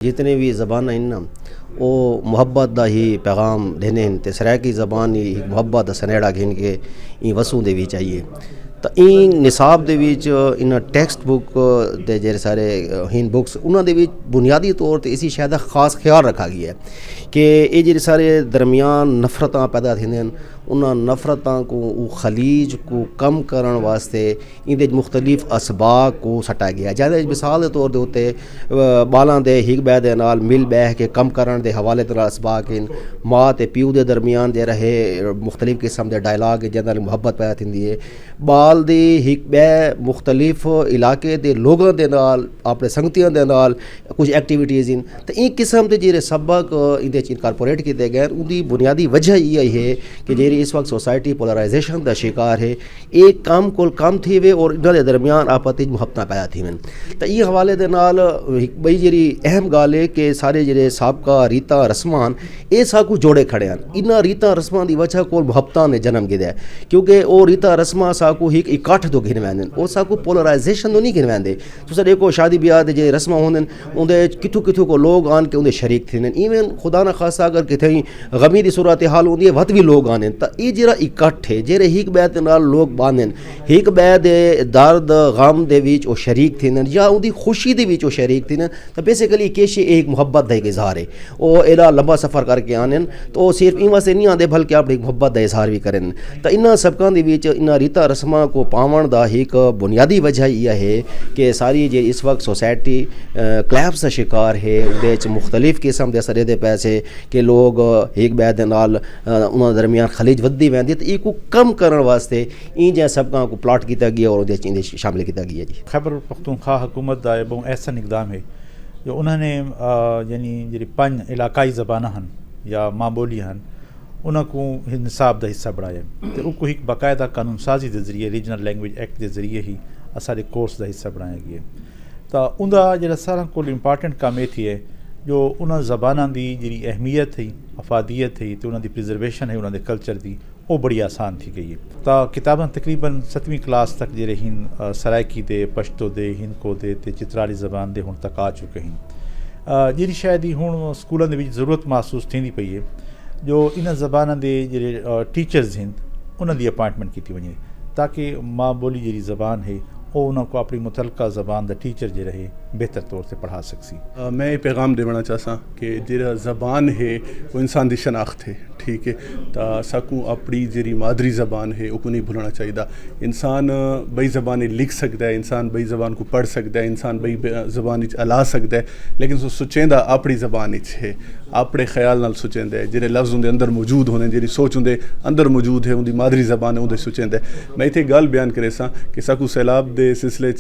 जितने भी ज़बान हैं ना वो मुहब्बत दा ही पैगाम देने ते सराकी ज़बान ही मुहब्बत दा सनेड़ा घिन के ई वसूं दे विच आइए तो इन निसाब दे विच इन टैक्सट बुक दे जेरे सारे हिन बुक्स उन्हां दे विच बुनियादी तौर ते इसी शायद खास ख्याल रखा गया है कि ये जेरे सारे दरमियान नफरतां पैदा थींदियां उन्हां नफरतां को खलीज को कम करन वास्ते इंदे मुख्तलिफ असबाब को सटा गया। ज़्यादा मिसाल के तौर के उत्ते बालां दे हिक बै दे नाल मिल बह के कम करन दे हवाले ते असबाब इन माँ ते प्यू दे दरमियान जे रहे मुख्तलिफ किस्म के डायलॉग जिहदे नाल मुहब्बत पैदा थींदी है। बाल दे हिक बै मुख्तलिफ इलाके दे लोगों दे नाल अपने संगतियों दे नाल कुछ एक्टिविटीज़ इन ते इन किस्म के जेरे सबक इंदे च इनकारपोरेट किए गए उनकी बुनियादी वजह ये है कि जेरी इस वक्त सोसाइटी पोलराइजेशन का शिकार है एक कम को कम थी वे और इन्हों के दरमियान आपस मुहब्बत पैदा थी वन तो ये हवाले दे नाल बई जी अहम गाल है कि सारे जे सबका रीता रस्मान ये सब कुछ जोड़े खड़े हैं। इन्होंने रीता रस्मान की वजह को मुहब्बत ने जन्म गिदा है क्योंकि वो रीता रस्मां साकू एक इकट्ठ तो गिन वैंदे वो साकू पोलराइजेशन तो नहीं गिन वैंदे। तुस देखो शादी ब्याह के जे रस्मां होंदे उनके कितों कितों को लोग आन के उनके शरीक थींदे इवन खुदा ना खासा अगर कितें गमी की सूरत हाल होंदी है वत भी लोग आने तो ये जरा इकट्ठ है जेरे हिक बै दे नाल लोग बांधन हिक बै दे दर्द गम दे विच ओ शरीक थींदन या उनकी खुशी दे विच ओ शरीक थींदन तो बेसिकली किश एक मुहब्बत का एक इजहार है। वो एड़ा लंबा सफ़र करके आने तो सिर्फ इन वास्ते नहीं आते बल्कि अपनी मुहब्बत का इजहार भी करें। तो इन्होंने सबकों दे विच इन्हां रीता रस्मां को पावन का एक बुनियादी वजह यह है कि सारी जे इस वक्त सोसाइटी क्लैप्स का शिकार है उहदे मुख्तलिफ किस्म के सरे दे पैसे कि लोग हिक बै दे नाल उन्होंने दरमियान खलीज वधी वैंदी तो इको कम करने वास्ते इन जै सबका को प्लाट किया गया और उहदे शामिल किया गया जी। खैबर पख्तूनख्वा हुकूमत का बहुत ऐसा इकदाम है जो उन्होंने यानी जी 5 इलाकाई ज़बान हैं या माँ बोली हैं उनको निसाब का हिस्सा बढ़ाया तो उनको एक बाकायदा कानून साजी के जरिए रीजनल लैंग्वेज एक्ट के जरिए ही सारे कोर्स का हिस्सा बनाया गया तो उनका जो सारा को इंपॉर्टेंट काम ये थी है जो उन्होंने ज़बाना की जी अहमियत है अफादियत है तो उन्होंने प्रिजर्वेशन है उन्होंने कल्चर की वो बड़ी आसान थी गई है। तो किताबा तकरीबन 7वीं क्लास तक जे हिन सराइकी दे पश्तो दे हिंदको दे ते चित्राली ज़बान दे हुण तक आ चुके हैं जी शायद ही हुण स्कूलों के जरूरत महसूस थी पई है जो इन ज़बान के जे टीचर्स हैं उन्होंने अपॉइंटमेंट की वजे ताकि माँ बोली जी ज़बान है वो उनको अपनी मुतलका ज़बान का टीचर जो रहे बेहतर तौर से पढ़ा सकसी। मैं ये पैगाम देना चाहता कि जो ज़बान है वो इंसान की शनाख्त है ठीक है तो साकू अपनी जी मादरी ज़बान है वो नहीं भूलना चाहिए। इंसान बई ज़बान लिख सकता है इंसान बई ज़बान को पढ़ सकता है इंसान बई ज़बान अला सकता है लेकिन सो सोचेंदा अपनी ज़बान है अपने ख्याल नाल सोचेंदा है जो लफ्ज़ उनके अंदर मौजूद होने जी सोच उनके अंदर मौजूद है उनकी मादरी ज़बान है उनके सोचेंदा है। मैं इतने गल बयान करे सा कि साकू सैलाब के सिलसिले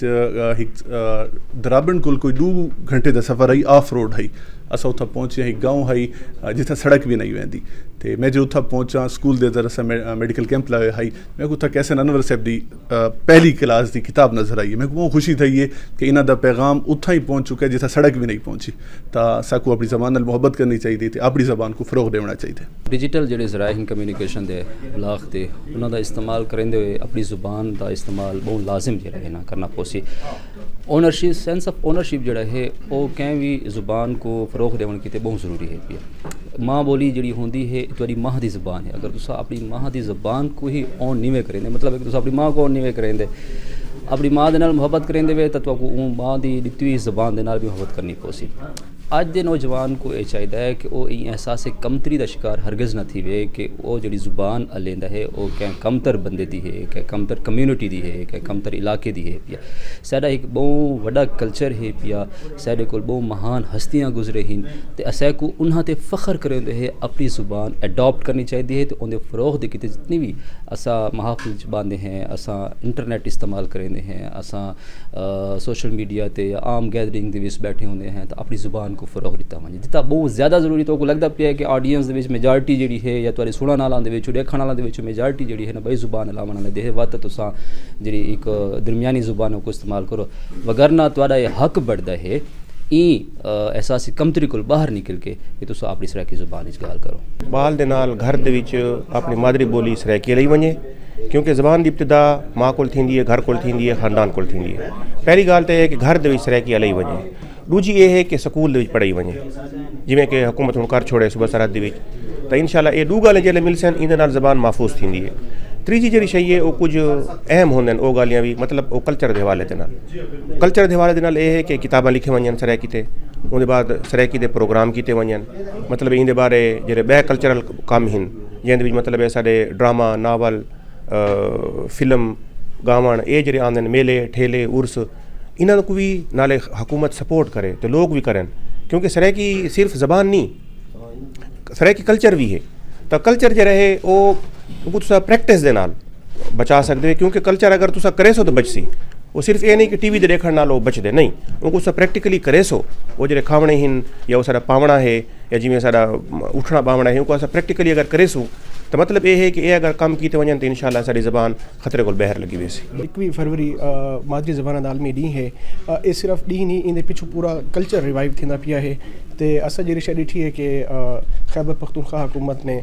दराबन को कोई 2 घंटे का सफ़र है ऑफ रोड है अस उतना पहुँचे एक गाँव है जिथे सड़क भी नहीं वैंदी तो मैं जो उत्थे पहुँचा स्कूल के अंदर असा मैडिकल कैंप लाया है मैं उत्थे कैसे अनवर साहब की पहली क्लास की किताब नज़र आई है। मैं बहुत खुशी थी है कि इन्हों का पैगाम उत्थे ही पहुँच चुका है जिथे सड़क भी नहीं पहुँची तो साकू अपनी ज़बान नाल मुहब्बत करनी चाहिए तो अपनी ज़बान को फ़रोग देना चाहिए। डिजिटल जो जराए कम्यूनिकेशन के बलाग के उन्होंने इस्तेमाल करेंदे हुए अपनी ज़ुबान का इस्तेमाल बहुत लाजिम जो है ना करना पोसी ओनरशिप सेंस ऑफ ओनरशिप जो है वो कहीं भी ज़ुबान को फ़रोग देवन की बहुत ज़रूरी है पिया। माँ बोली जी होंगी है तुहाडी माँ की ज़बान है अगर तुस अपनी माँ की ज़बान को ही ऑन नहीं करेंगे मतलब तुस अपनी माँ को ऑन नहीं करेंगे अपनी माँ के नाल मुहब्बत करेंगे वे तो माँ की दिती हुई ज़बान के नाल भी मुहब्बत करनी पोसी। अज के नौजवान को यह चाहिए है कि वो एहसास कमतरी का शिकार हरगिज़ न थी वे कि वो जी ज़ुबान लेंदा है वो क्या कमतर बंदे की है क्या कमतर कम्यूनिटी की है क्या कमतर इलाके की है पिया। साडा एक बहुत वड्डा कल्चर है पिया साडे कोल बहुत महान हस्तियाँ गुजरे हैं तो असें को उन्हां ते फ़ख्र करेंदे है अपनी ज़ुबान अडॉप्ट करनी चाहिए है तो उनके फ़रोग दे किते जितनी भी असा महाफिल बांधे हैं असा इंटरनेट इस्तेमाल करेंदे हैं असा सोशल मीडिया ते या आम गैदरिंग के विच बैठे होंगे हैं तो अपनी ज़ुबान को फ़रोग दिता वजे जितना बहुत ज़्यादा जरूरी तो लगता पे कि ऑडियंस के मेजॉरिटी जी है या तुहाडे सुनने वालों के देखने वालों के मेजॉरिटी जी है ना बई ज़ुबान लावन वाले दे वत तुसां जी एक दरमियानी ज़ुबानों को इस्तेमाल करो वगरना तुहाडा ये हक बढ़ता है एहसास कमतरी को बाहर निकल के कि तुस अपनी सराइकी ज़ुबान गाल करो। बाल दे नाल घर दे विच अपनी मादरी बोली सराइकी लई वञे क्योंकि ज़बान की इब्तिदा माँ को थींदी है घर को थींदी है ख़ानदान को थींदी है। पहली गाल तो है कि घर दे विच सराइकी लई वञे दूजी ये है कि स्कूल दे विच पढ़ाई वञे जिवें कि हुकूमत हुण कर छोड़े सूबा सरहद दे विच तो इंशाल्लाह ये दो गल्लां जेल्लै मिलसन इंदे नाल ज़बान महफूज थींदी है। तीजी जी शई है वो कुछ अहम होंदे वो गालियां भी मतलब वो कल्चर के हवाले के हवाले ये है कि किताबां लिखे वञन सराइकी ते उहदे बाद सराइकी दे प्रोग्राम किए वञन मतलब इंदे बारे जेह्ड़े बै कल्चरल कम हिन जिंदे विच मतलब साढ़े ड्रामा नावल फिल्म गावण ये जेह्ड़े आंदे मेले ठेले उर्स इन्हां को भी नाले हुकूमत सपोर्ट करे तो लोग भी करन क्योंकि सराइकी सिर्फ ज़बान नहीं सराइकी कल्चर भी है तो कल्चर जो है वो तुसा प्रैक्टिस दे नाल बचा सकते हो क्योंकि कल्चर अगर तुसा करे सो तो बचसी वो सिर्फ ये नहीं कि टीवी दे देखण नाल वो बचदे नहीं उनको तुसा प्रैक्टिकली करे सो वो जेह्ड़े खावणे हिन या वो साडा पावणा है या जिवें साडा उठना बावणा है उनको असां प्रैक्टिकली अगर करे सो तो मतलब ये है कि ये अगर कम कीते वञन तो इंशाल्लाह साडी ज़बान खतरे कोल ॿाहिरि लगी वेसी। 21 फरवरी मादरी ज़बान दा आलमी ॾींहुं है ये सिर्फ ॾींहुं नहीं इनके पिछू पूरा कल्चर रिवाइव थींदा पिया है तो असां जहिड़ी शइ ॾिठी है कि खैबर पख्तूनख्वा हुकूमत ने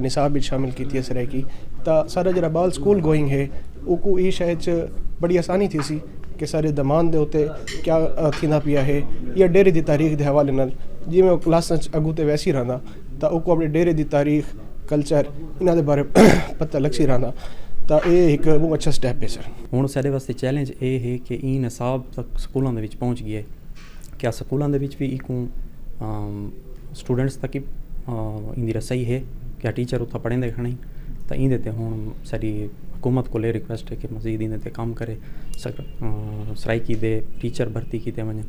निसाब में शामिल की है सराइकी तो सारा जरा बाल स्कूल गोइंग है उनको ये शइ बड़ी आसानी थी सी कि सारे दमान दे उत्ते क्या थींदा पिया है या डेरे की तारीख के हवाले नाल जिवें वो क्लास अगू तो वैसी रहंदा तो उनको अपने डेरे की तारीख कल्चर इन्हां दे बारे पता लग्सी रहंदा तो ये एक बहुत अच्छा स्टैप है सर। हुण साडे वास्ते चैलेंज ये है कि ई निसाब तक स्कूलों दे विच पहुँच गया है क्या स्कूलों दे विच भी इको स्टूडेंट्स तक इंदी रसाई है क्या टीचर उत्थे पढ़ेंदे खणी तो इंदे ते हुण साडी हुकूमत को रिक्वेस्ट है कि मज़ीद इंदे ते काम करे सराइकी दे टीचर भर्ती कीते वञन।